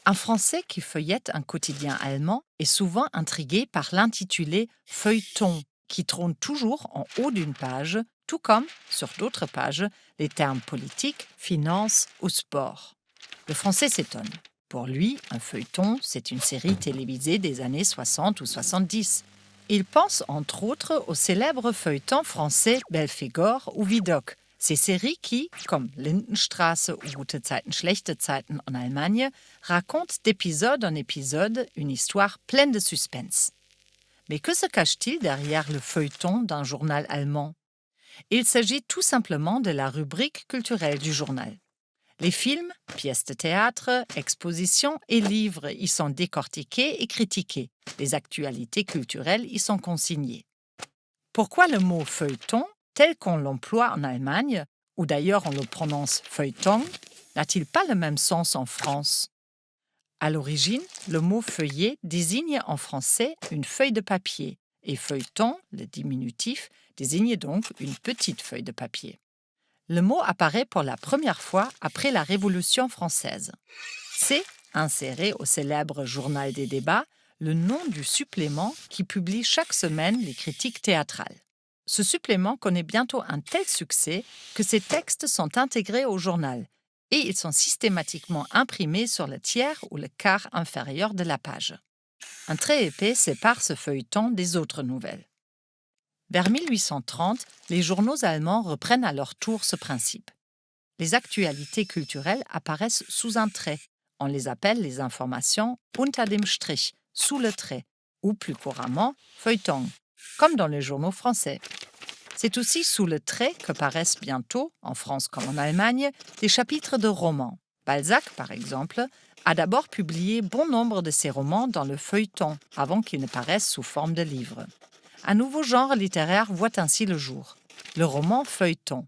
Un Français qui feuillette un quotidien allemand est souvent intrigué par l'intitulé feuilleton, qui trône toujours en haut d'une page, tout comme, sur d'autres pages, les termes politique, finance ou sport. Le Français s'étonne. Pour lui, un feuilleton, c'est une série télévisée des années 60 ou 70. Il pense entre autres au célèbre feuilleton français Belphégor ou Vidocq, ces séries qui, comme Lindenstraße ou Gute Zeiten, schlechte Zeiten en Allemagne, racontent d'épisode en épisode une histoire pleine de suspense. Mais que se cache-t-il derrière le feuilleton d'un journal allemand? Il s'agit tout simplement de la rubrique culturelle du journal. Les films, pièces de théâtre, expositions et livres y sont décortiqués et critiqués. Les actualités culturelles y sont consignées. Pourquoi le mot feuilleton, tel qu'on l'emploie en Allemagne, ou d'ailleurs on le prononce feuilleton, n'a-t-il pas le même sens en France? À l'origine, le mot feuillet désigne en français une feuille de papier, et feuilleton, le diminutif, désigne donc une petite feuille de papier. Le mot apparaît pour la première fois après la Révolution française. C'est, inséré au célèbre Journal des débats, le nom du supplément qui publie chaque semaine les critiques théâtrales. Ce supplément connaît bientôt un tel succès que ses textes sont intégrés au journal et ils sont systématiquement imprimés sur le tiers ou le quart inférieur de la page. Un trait épais sépare ce feuilleton des autres nouvelles. Vers 1830, les journaux allemands reprennent à leur tour ce principe. Les actualités culturelles apparaissent sous un trait. On les appelle les informations unter dem Strich, sous le trait, ou plus couramment feuilleton, comme dans les journaux français. C'est aussi sous le trait que paraissent bientôt, en France comme en Allemagne, des chapitres de romans. Balzac, par exemple, a d'abord publié bon nombre de ses romans dans le feuilleton, avant qu'ils ne paraissent sous forme de livres. Un nouveau genre littéraire voit ainsi le jour, le roman feuilleton.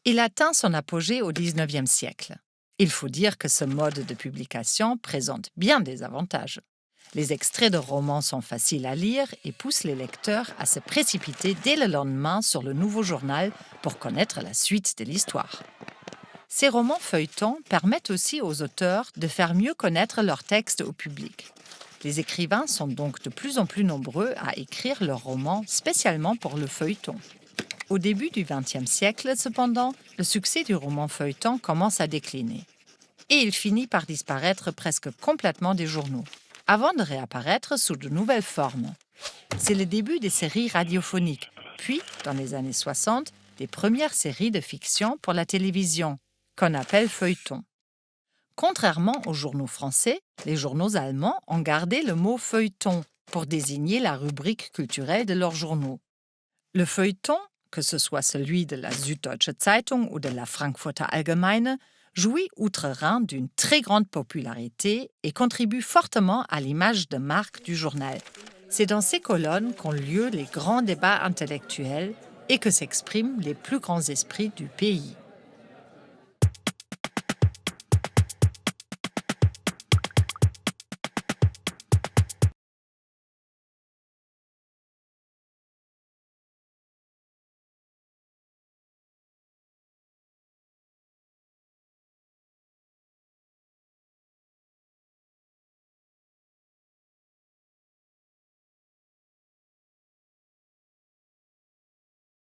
Il atteint son apogée au XIXe siècle. Il faut dire que ce mode de publication présente bien des avantages. Les extraits de romans sont faciles à lire et poussent les lecteurs à se précipiter dès le lendemain sur le nouveau journal pour connaître la suite de l'histoire. Ces romans feuilletons permettent aussi aux auteurs de faire mieux connaître leurs textes au public. Les écrivains sont donc de plus en plus nombreux à écrire leurs romans spécialement pour le feuilleton. Au début du XXe siècle, cependant, le succès du roman feuilleton commence à décliner. Et il finit par disparaître presque complètement des journaux, avant de réapparaître sous de nouvelles formes. C'est le début des séries radiophoniques, puis, dans les années 60, des premières séries de fiction pour la télévision, qu'on appelle feuilletons. Contrairement aux journaux français, les journaux allemands ont gardé le mot feuilleton pour désigner la rubrique culturelle de leurs journaux. Le feuilleton, que ce soit celui de la Süddeutsche Zeitung ou de la Frankfurter Allgemeine, jouit outre-Rhin d'une très grande popularité et contribue fortement à l'image de marque du journal. C'est dans ces colonnes qu'ont lieu les grands débats intellectuels et que s'expriment les plus grands esprits du pays.